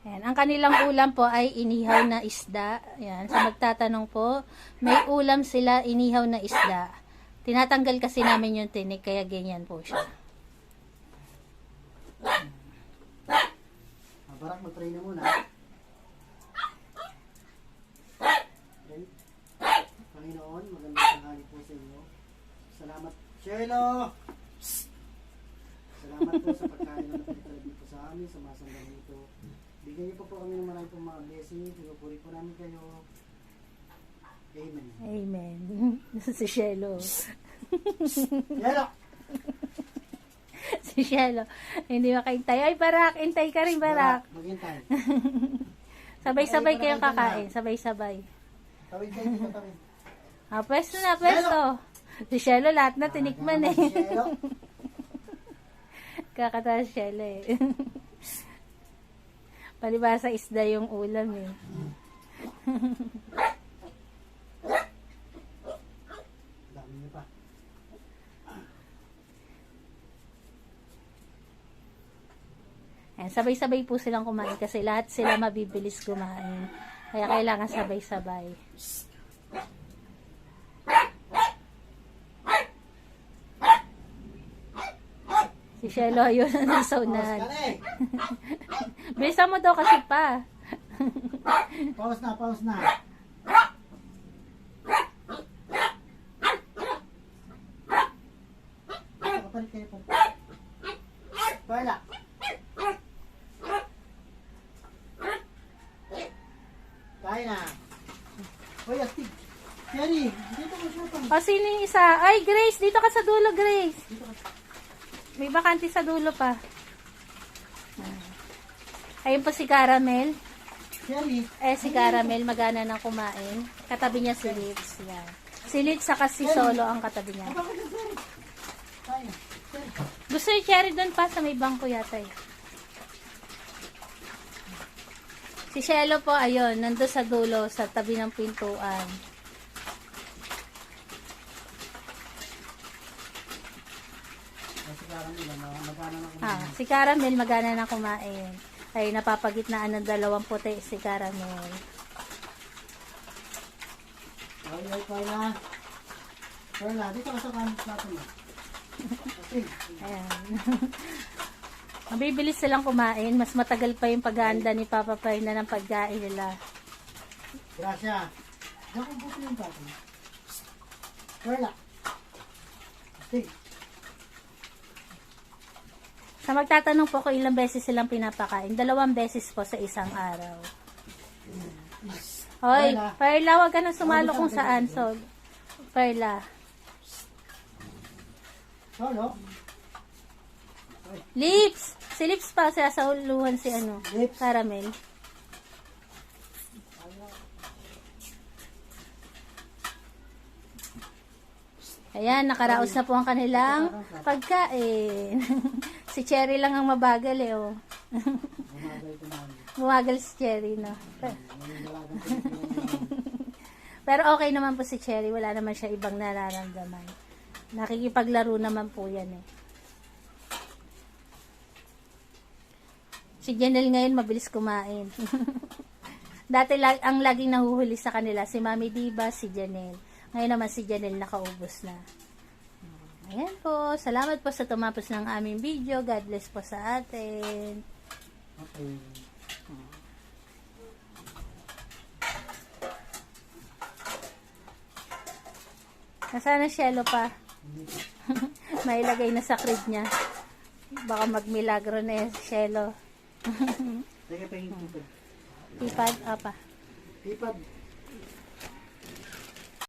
Ayan. Ang kanilang ulam po ay inihaw na isda. Ayan. Sa magtatanong po, may ulam sila inihaw na isda. Tinatanggal kasi namin yung tinik, kaya ganyan po siya. Barak, mag-try na muna. Okay. Panginoon, magandang tanghali po sa inyo. Salamat, Shelo! Salamat po sa pagkain na napagkalagay po sa amin, sa masandang ito. Bigyan niyo po kami ng maraming pong mga blessing. Pinupuri po namin kayo. Amen. Amen. Si Shelo. Shelo! Si Shelo. Hindi makaintay. Ay, Barak. Intay ka rin, Barak. Maghintay. Sabay-sabay kayong kakain. Sabay-sabay. Tawid kayo, dito tawid. Pwesto na, pwesto. Si Shelo, lahat na tinikman eh. Shelo! Kakatawa si Shelo eh. Palibasa isda yung ulam eh. Dami niyo pa. Ayan, sabay-sabay po silang kumain kasi lahat sila mabibilis kumain. Kaya kailangan sabay-sabay. Si Shelo yun ang saunan. Bilisan mo daw kasi pa. Pause na, pause na. Kapalit kayo po. Bala. Kaya na. Hoy, astig. Cherry, dito ka siya pa. O, sino yung isa? Ay, Grace, dito ka sa dulo, Grace. Dito ka. May bakante sa dulo pa. Ayun po si Caramel. Cherry. Si Caramel, magana nang kumain. Katabi niya si Liz. Yan. Si Liz saka si Solo ang katabi niya. Bakit na, Cherry? Kaya. Cherry. Gusto yung cherry doon pa sa may bangko yata eh. Si Shelo po, ayun, nandun sa dulo, sa tabi ng pintuan. Si Caramel, magana na kumain. Ay, napapagitnaan ng dalawang puti si Caramel. Ay, Perla. Perla, dito ka sa plato mo. Astig. Ayan. Mabibilis silang kumain. Mas matagal pa yung paghahanda ni Papa Perna ng pagkain nila. Gracia. Diyan kong buti yung plato. Perla. Astig. Sa magtatanong po kung ilang beses silang pinapakain, 2 beses po sa isang araw. Hoy, Perla, wag ka nang sumalo kung saan. So, Perla. Solo. Lips! Si Lips pa, sasahuluhan si Lips. Caramel. Ayan, nakaraos na po ang kanilang pagkain. Si Cherry lang ang mabagal eh, oh. Bumagal si Cherry, no? Pero okay naman po si Cherry. Wala naman siya ibang nararamdaman. Nakikipaglaro naman po yan, eh. Si Janelle ngayon mabilis kumain. Dati ang laging nahuhuli sa kanila, si Mami Diva, si Janelle. Ngayon naman si Janelle nakaubos na. Ayan po. Salamat po sa tumapos ng aming video. God bless po sa atin. Okay. Nasaan ang Shelo pa? Mailagay na sa crib niya. Baka magmilagro na yung Shelo. Teka, pahingin tipad. Tipad, apa. Tipad.